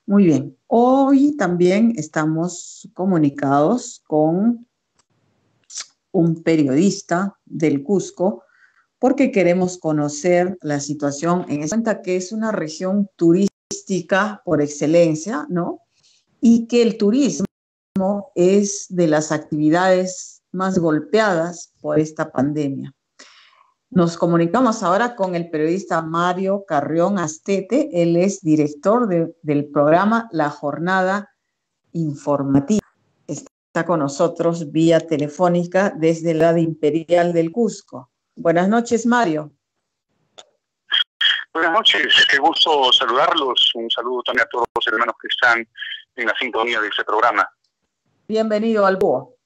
Muy bien. Hoy también estamos comunicados con un periodista del Cusco porque queremos conocer la situación en cuenta que es una región turística por excelencia, ¿no? Y que el turismo es de las actividades más golpeadas por esta pandemia. Nos comunicamos ahora con el periodista Mario Carrión Astete. Él es director del programa La Jornada Informativa. Está con nosotros vía telefónica desde la Imperial del Cusco. Buenas noches, Mario. Buenas noches, qué gusto saludarlos. Un saludo también a todos los hermanos que están en la sintonía de este programa. Bienvenido al Búho.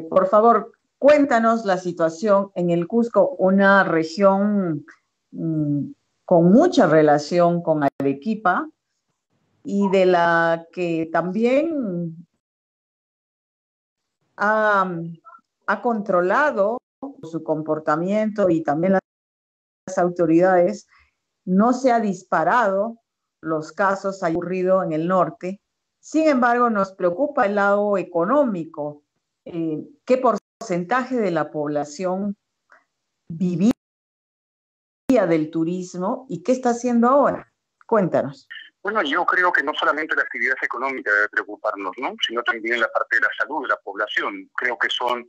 Por favor, cuéntanos la situación en el Cusco, una región con mucha relación con Arequipa y de la que también ha controlado su comportamiento y también las autoridades. No se ha disparado los casos, ha ocurrido en el norte. Sin embargo, nos preocupa el lado económico. ¿Qué porcentaje de la población vivía del turismo y qué está haciendo ahora? Cuéntanos. Bueno, yo creo que no solamente la actividad económica debe preocuparnos, ¿no?, sino también la parte de la salud de la población. Creo que son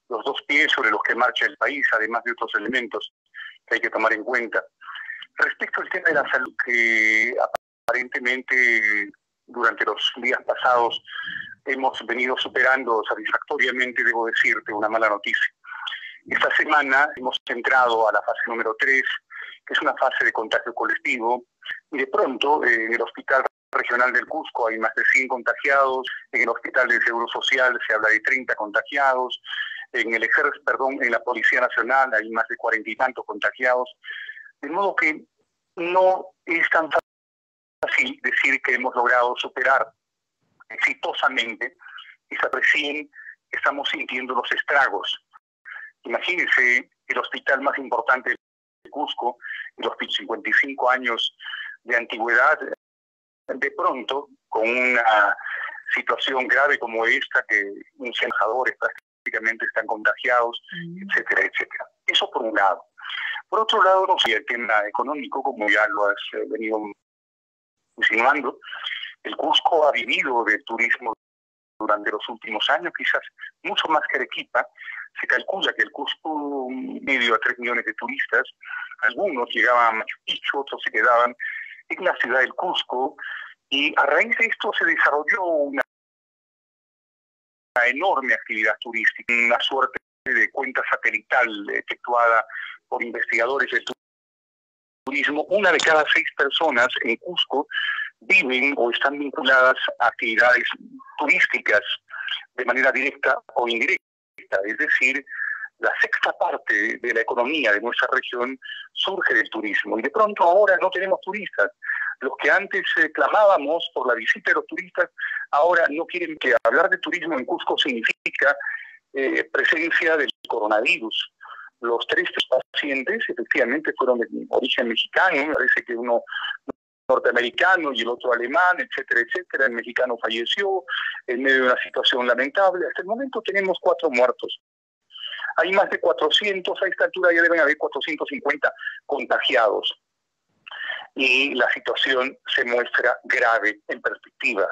los dos pies sobre los que marcha el país, además de otros elementos que hay que tomar en cuenta. Respecto al tema de la salud, que aparentemente durante los días pasados hemos venido superando satisfactoriamente, debo decirte una mala noticia. Esta semana hemos entrado a la fase número 3, que es una fase de contagio colectivo, y de pronto en el Hospital Regional del Cusco hay más de 100 contagiados, en el Hospital del Seguro Social se habla de 30 contagiados, en el ejército, en la Policía Nacional hay más de 40 y tantos contagiados, de modo que no es tan fácil decir que hemos logrado superar exitosamente, esa recién estamos sintiendo los estragos. Imagínense el hospital más importante de Cusco, el hospital 55 años de antigüedad, de pronto, con una situación grave como esta, que muchos trabajadores prácticamente están contagiados, etcétera, etcétera. Eso por un lado. Por otro lado, no sé, el tema económico, como ya lo has venido insinuando, el Cusco ha vivido del turismo durante los últimos años, quizás mucho más que Arequipa. Se calcula que el Cusco medio a 3 millones de turistas, algunos llegaban a Machu Picchu, otros se quedaban en la ciudad del Cusco, y a raíz de esto se desarrolló una enorme actividad turística, una suerte de cuenta satelital efectuada por investigadores del turismo. 1 de cada 6 personas en Cusco viven o están vinculadas a actividades turísticas de manera directa o indirecta, es decir, la sexta parte de la economía de nuestra región surge del turismo, y de pronto ahora no tenemos turistas. Los que antes clamábamos por la visita de los turistas, ahora no quieren. Que hablar de turismo en Cusco significa presencia del coronavirus. Los 3 pacientes efectivamente fueron de origen mexicano, parece que uno norteamericano y el otro alemán, etcétera, etcétera. El mexicano falleció en medio de una situación lamentable. Hasta el momento tenemos 4 muertos. Hay más de 400, a esta altura ya deben haber 450 contagiados. Y la situación se muestra grave en perspectiva.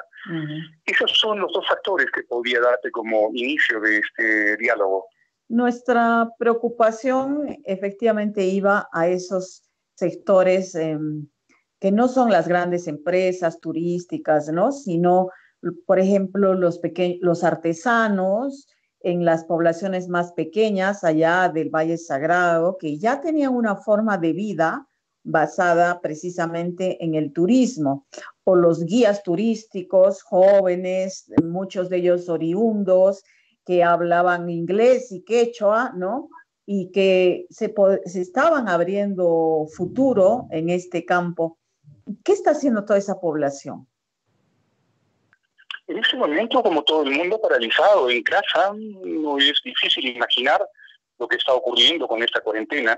Esos son los 2 factores que podría darte como inicio de este diálogo. Nuestra preocupación efectivamente iba a esos sectores que no son las grandes empresas turísticas, ¿no?, sino, por ejemplo, los artesanos en las poblaciones más pequeñas allá del Valle Sagrado, que ya tenían una forma de vida basada precisamente en el turismo, o los guías turísticos jóvenes, muchos de ellos oriundos, que hablaban inglés y quechua, ¿no?, y que se estaban abriendo futuro en este campo. ¿Qué está haciendo toda esa población? En este momento, como todo el mundo, paralizado en casa. No es difícil imaginar lo que está ocurriendo con esta cuarentena.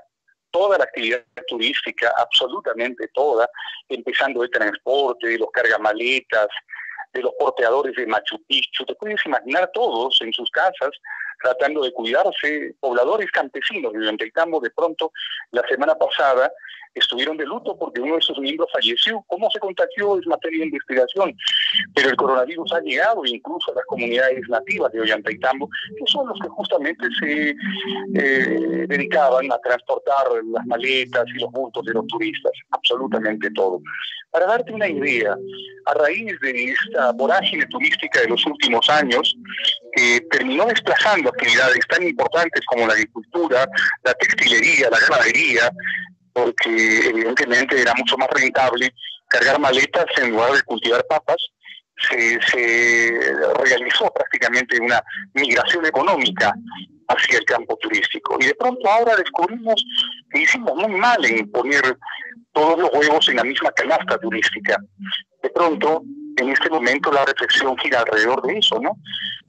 toda la actividad turística, absolutamente toda, empezando de transporte, de los cargamaletas, de los porteadores de Machu Picchu. Te puedes imaginar todos en sus casas tratando de cuidarse, pobladores campesinos de Ollantaytambo. De pronto, la semana pasada, estuvieron de luto porque uno de sus miembros falleció. ¿Cómo se contagió? Es materia de investigación. Pero el coronavirus ha llegado incluso a las comunidades nativas de Ollantaytambo, que son los que justamente se dedicaban a transportar las maletas y los bultos de los turistas, absolutamente todo. Para darte una idea, a raíz de esta vorágine turística de los últimos años, terminó desplazando actividades tan importantes como la agricultura, la textilería, la ganadería, porque evidentemente era mucho más rentable cargar maletas en lugar de cultivar papas. Se realizó prácticamente una migración económica hacia el campo turístico. Y de pronto ahora descubrimos que hicimos muy mal en poner todos los huevos en la misma canasta turística. De pronto, en este momento, la reflexión gira alrededor de eso, ¿no?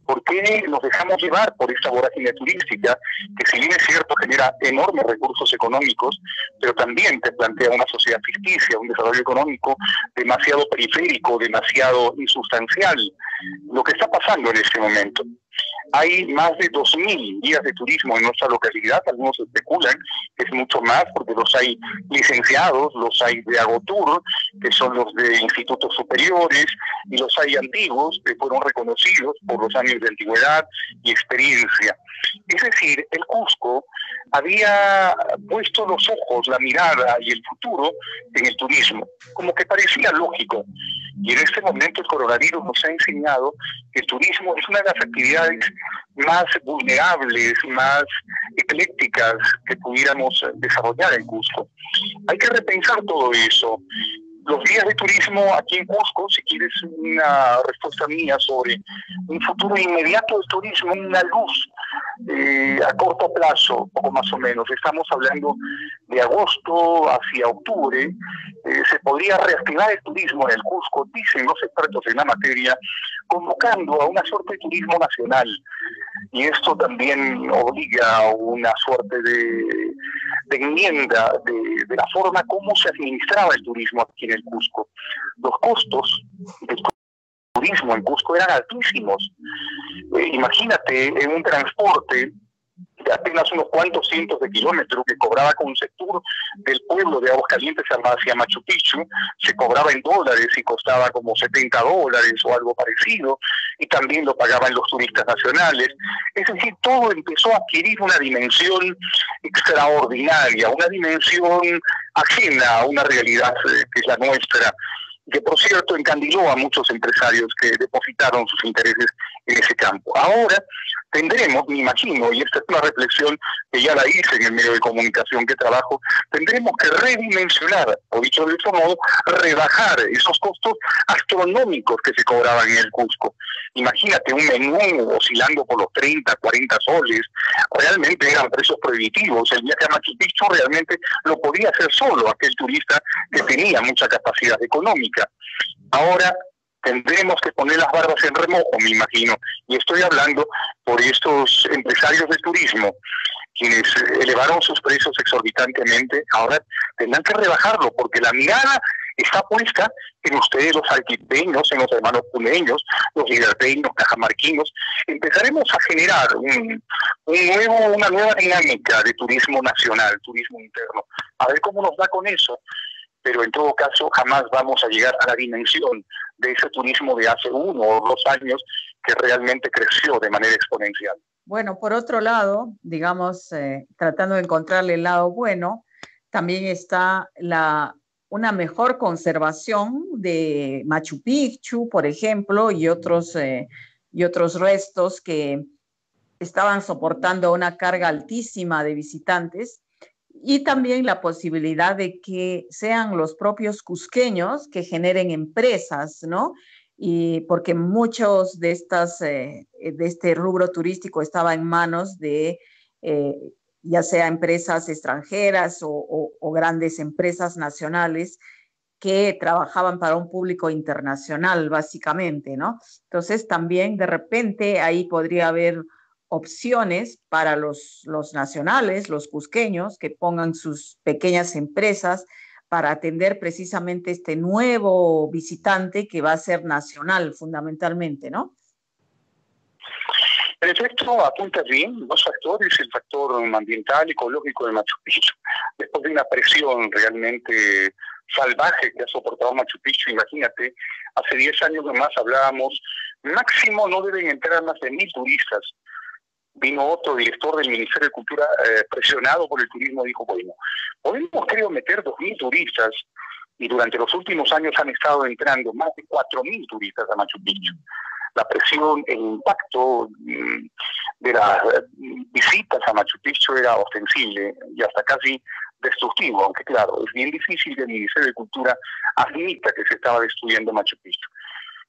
¿Por qué nos dejamos llevar por esta vorágine turística que, si bien es cierto, genera enormes recursos económicos, pero también te plantea una sociedad ficticia, un desarrollo económico demasiado periférico, demasiado insustancial? Lo que está pasando en este momento. Hay más de 2.000 guías de turismo en nuestra localidad. Algunos especulan que es mucho más porque los hay licenciados, los hay de Agotur, que son los de institutos superiores, y los hay antiguos, que fueron reconocidos por los años de antigüedad y experiencia. Es decir, el Cusco había puesto los ojos, la mirada y el futuro en el turismo, como que parecía lógico. Y en este momento el coronavirus nos ha enseñado que el turismo es una de las actividades más vulnerables, más eclécticas que pudiéramos desarrollar en Cusco. Hay que repensar todo eso. Los guías de turismo aquí en Cusco, si quieres una respuesta mía sobre un futuro inmediato del turismo, una luz a corto plazo, poco más o menos. Estamos hablando de agosto hacia octubre. Se podría reactivar el turismo en el Cusco, dicen los expertos en la materia, convocando a una suerte de turismo nacional. Y esto también obliga a una suerte de enmienda de la forma como se administraba el turismo aquí en el Cusco. Los costos del turismo en Cusco eran altísimos. Imagínate, en un transporte de apenas unos cuantos cientos de kilómetros que cobraba con un sector del pueblo de Aguascalientes hacia Machu Picchu, se cobraba en dólares y costaba como $70 o algo parecido, y también lo pagaban los turistas nacionales. Es decir, todo empezó a adquirir una dimensión extraordinaria, una dimensión ajena a una realidad que es la nuestra, que por cierto encandiló a muchos empresarios que depositaron sus intereses en ese campo. Ahora tendremos, me imagino, y esta es una reflexión que ya la hice en el medio de comunicación que trabajo, tendremos que redimensionar, o dicho de otro modo, rebajar esos costos astronómicos que se cobraban en el Cusco. Imagínate un menú oscilando por los 30, 40 soles, realmente eran precios prohibitivos. El viaje a Machu Picchu realmente lo podía hacer solo aquel turista que tenía mucha capacidad económica. Ahora tendremos que poner las barbas en remojo, me imagino, y estoy hablando por estos empresarios de turismo, quienes elevaron sus precios exorbitantemente. Ahora tendrán que rebajarlo, porque la mirada está puesta en ustedes, los arequipeños, en los hermanos puneños, los liberteños, cajamarquinos. Empezaremos a generar una nueva dinámica de turismo nacional, turismo interno. A ver cómo nos va con eso. Pero en todo caso jamás vamos a llegar a la dimensión de ese turismo de hace 1 o 2 años que realmente creció de manera exponencial. Bueno, por otro lado, digamos, tratando de encontrarle el lado bueno, también está una mejor conservación de Machu Picchu, por ejemplo, y otros restos que estaban soportando una carga altísima de visitantes. Y también la posibilidad de que sean los propios cusqueños que generen empresas, ¿no? Y porque muchos de este rubro turístico estaba en manos de ya sea empresas extranjeras o grandes empresas nacionales que trabajaban para un público internacional, básicamente, ¿no? Entonces también de repente ahí podría haber opciones para los nacionales, los cusqueños, que pongan sus pequeñas empresas para atender precisamente este nuevo visitante que va a ser nacional fundamentalmente, ¿no? En efecto, apunta bien dos factores, el factor ambiental, ecológico de Machu Picchu. Después de una presión realmente salvaje que ha soportado Machu Picchu, imagínate, hace 10 años nomás hablábamos, máximo no deben entrar más de 1.000 turistas. Vino otro director del Ministerio de Cultura presionado por el turismo, dijo, bueno, podemos creo meter 2.000 turistas, y durante los últimos años han estado entrando más de 4.000 turistas a Machu Picchu. La presión, el impacto de las visitas a Machu Picchu era ostensible y hasta casi destructivo, aunque claro, es bien difícil que el Ministerio de Cultura admita que se estaba destruyendo Machu Picchu.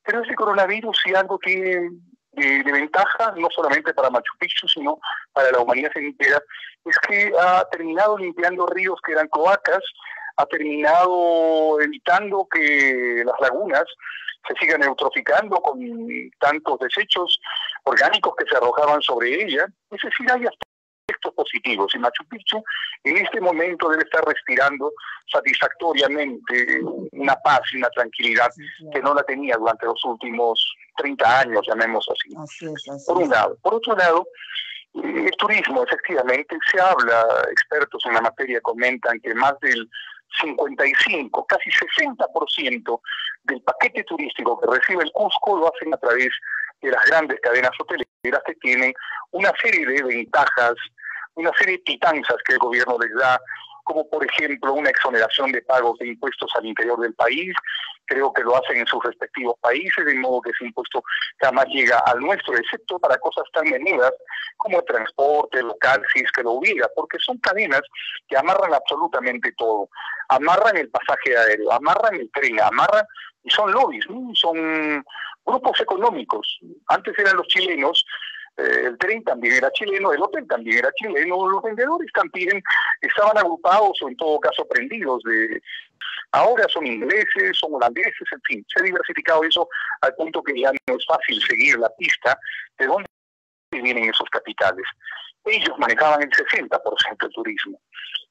Pero ese coronavirus, si algo tiene de ventaja, no solamente para Machu Picchu, sino para la humanidad entera, es que ha terminado limpiando ríos que eran cloacas, ha terminado evitando que las lagunas se sigan eutroficando con tantos desechos orgánicos que se arrojaban sobre ella. Es decir, hay aspectos positivos y Machu Picchu en este momento debe estar respirando satisfactoriamente una paz y una tranquilidad que no la tenía durante los últimos 30 años, llamémoslo así. Así es. Por un lado. Por otro lado, el turismo, efectivamente, se habla, expertos en la materia comentan que más del 55, casi 60% del paquete turístico que recibe el Cusco lo hacen a través de las grandes cadenas hoteleras que tienen una serie de ventajas, una serie de pitanzas que el gobierno les da, como por ejemplo una exoneración de pagos de impuestos al interior del país. Creo que lo hacen en sus respectivos países, de modo que ese impuesto jamás llega al nuestro, excepto para cosas tan menudas como el transporte local, si es que lo hubiera, porque son cadenas que amarran absolutamente todo. Amarran el pasaje aéreo, amarran el tren, amarran, y son lobbies, ¿no? Son grupos económicos. Antes eran los chilenos, el tren también era chileno, el hotel también era chileno, los vendedores también estaban agrupados o en todo caso prendidos de... Ahora son ingleses, son holandeses, en fin, se ha diversificado eso al punto que ya no es fácil seguir la pista de dónde vienen esos capitales. Ellos manejaban el 60% del turismo.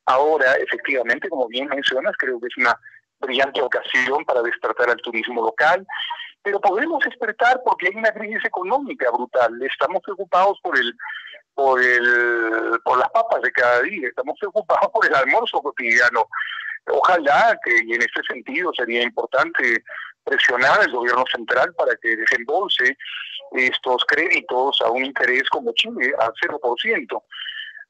Ahora, efectivamente, como bien mencionas, creo que es una brillante ocasión para despertar al turismo local, pero podemos despertar porque hay una crisis económica brutal. Estamos preocupados por las papas de cada día, estamos preocupados por el almuerzo cotidiano. Ojalá que, y en este sentido sería importante presionar al gobierno central para que desembolse estos créditos a un interés como Chile, al 0%.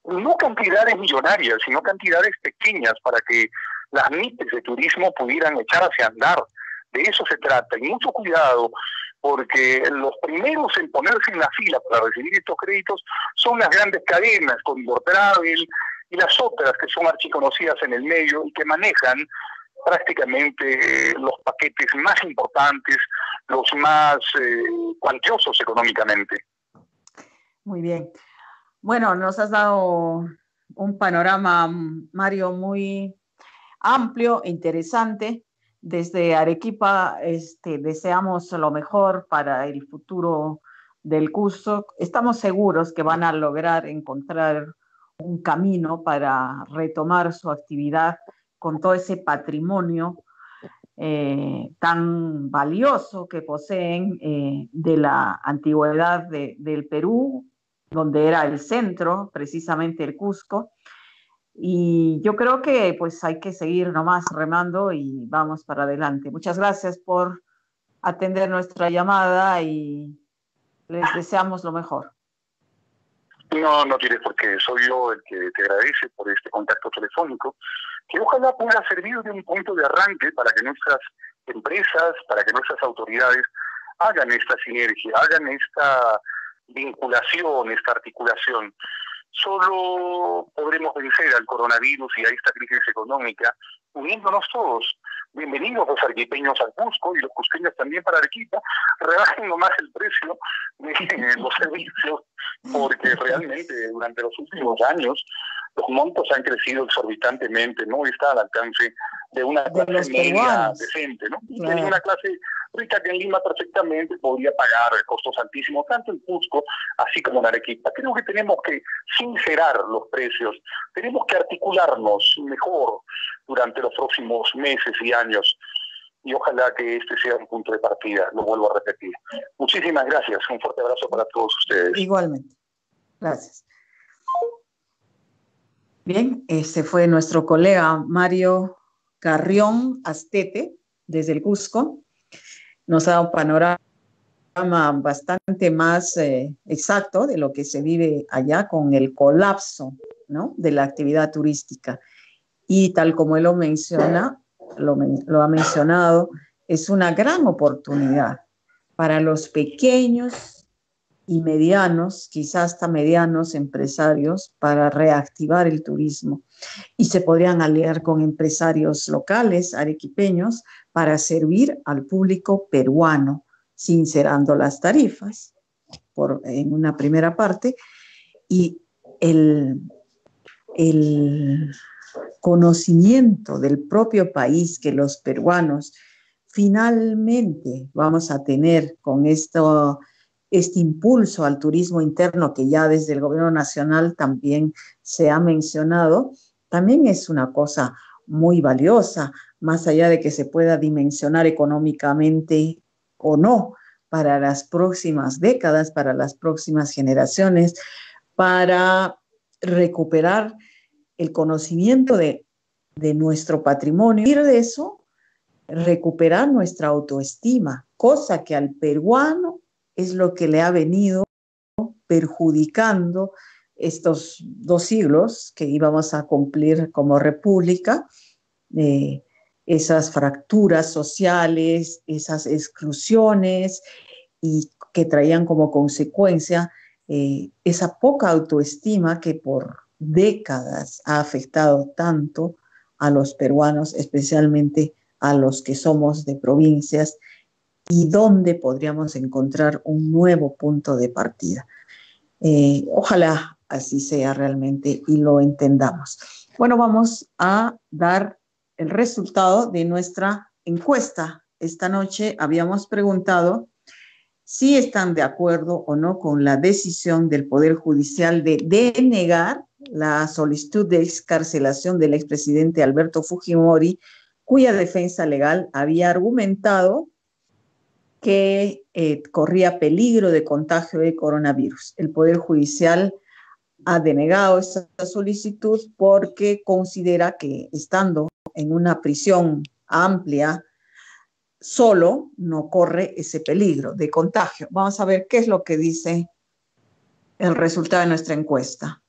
No cantidades millonarias, sino cantidades pequeñas para que las MIPES de turismo pudieran echar hacia andar. De eso se trata. Y mucho cuidado, porque los primeros en ponerse en la fila para recibir estos créditos son las grandes cadenas, Condor Travel y las otras que son archiconocidas en el medio y que manejan prácticamente los paquetes más importantes, los más cuantiosos económicamente. Muy bien. Bueno, nos has dado un panorama, Mario, muy amplio, interesante. Desde Arequipa deseamos lo mejor para el futuro del Cusco. Estamos seguros que van a lograr encontrar un camino para retomar su actividad con todo ese patrimonio tan valioso que poseen de la antigüedad del Perú, donde era el centro, precisamente el Cusco. Y yo creo que pues hay que seguir nomás remando y vamos para adelante. Muchas gracias por atender nuestra llamada y les deseamos lo mejor. No tienes por qué. Soy yo el que te agradece por este contacto telefónico, que ojalá pueda servir de un punto de arranque para que nuestras empresas, para que nuestras autoridades hagan esta sinergia, hagan esta vinculación, esta articulación. Solo podremos vencer al coronavirus y a esta crisis económica uniéndonos todos. Bienvenidos los arequipeños al Cusco y los cusqueños también para Arequipa. Rebajen nomás el precio de los servicios, porque realmente durante los últimos años los montos han crecido exorbitantemente, ¿no? Está al alcance de una clase media decente, ¿no? Claro. Hay una clase rica que en Lima perfectamente podría pagar costos altísimos, tanto en Cusco, así como en Arequipa. Creo que tenemos que sincerar los precios, tenemos que articularnos mejor durante los próximos meses y años, y ojalá que este sea un punto de partida, lo vuelvo a repetir. Muchísimas gracias, un fuerte abrazo para todos ustedes. Igualmente, gracias. Bien, ese fue nuestro colega Mario Carrión Astete, desde el Cusco. Nos ha dado un panorama bastante más exacto de lo que se vive allá con el colapso, ¿no?, de la actividad turística. Y tal como él lo menciona, lo ha mencionado, es una gran oportunidad para los pequeños y medianos, quizás hasta medianos empresarios, para reactivar el turismo. Y se podrían aliar con empresarios locales, arequipeños, para servir al público peruano, sincerando las tarifas en una primera parte, y el conocimiento del propio país que los peruanos finalmente vamos a tener con este impulso al turismo interno que ya desde el gobierno nacional también se ha mencionado, también es una cosa muy valiosa, más allá de que se pueda dimensionar económicamente o no, para las próximas décadas, para las próximas generaciones, para recuperar el conocimiento de nuestro patrimonio y de eso recuperar nuestra autoestima, cosa que al peruano es lo que le ha venido perjudicando estos 2 siglos que íbamos a cumplir como república, esas fracturas sociales, esas exclusiones, y que traían como consecuencia esa poca autoestima que por décadas ha afectado tanto a los peruanos, especialmente a los que somos de provincias, y dónde podríamos encontrar un nuevo punto de partida. Ojalá así sea realmente y lo entendamos. Bueno, vamos a dar el resultado de nuestra encuesta. Esta noche habíamos preguntado si están de acuerdo o no con la decisión del Poder Judicial de denegar la solicitud de excarcelación del expresidente Alberto Fujimori, cuya defensa legal había argumentado que corría peligro de contagio de coronavirus. El Poder Judicial ha denegado esa solicitud porque considera que estando en una prisión amplia, solo no corre ese peligro de contagio. Vamos a ver qué es lo que dice el resultado de nuestra encuesta.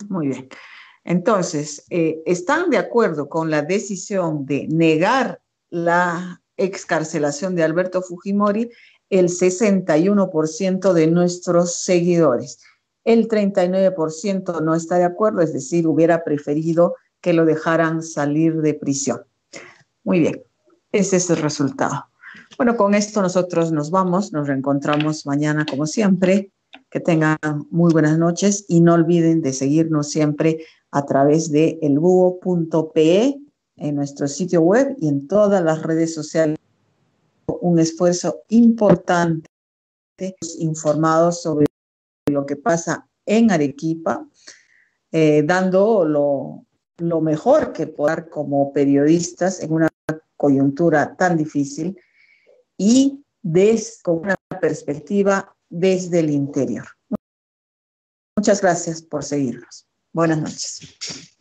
Muy bien. Entonces, ¿están de acuerdo con la decisión de negar la excarcelación de Alberto Fujimori? El 61% de nuestros seguidores. El 39% no está de acuerdo, es decir, hubiera preferido que lo dejaran salir de prisión. Muy bien, ese es el resultado. Bueno, con esto nosotros nos vamos, nos reencontramos mañana como siempre. Que tengan muy buenas noches y no olviden de seguirnos siempre a través de elbúho.pe en nuestro sitio web y en todas las redes sociales. Un esfuerzo importante, informados sobre lo que pasa en Arequipa, dando lo mejor que podamos como periodistas en una coyuntura tan difícil y con una perspectiva desde el interior. Muchas gracias por seguirnos. Buenas noches.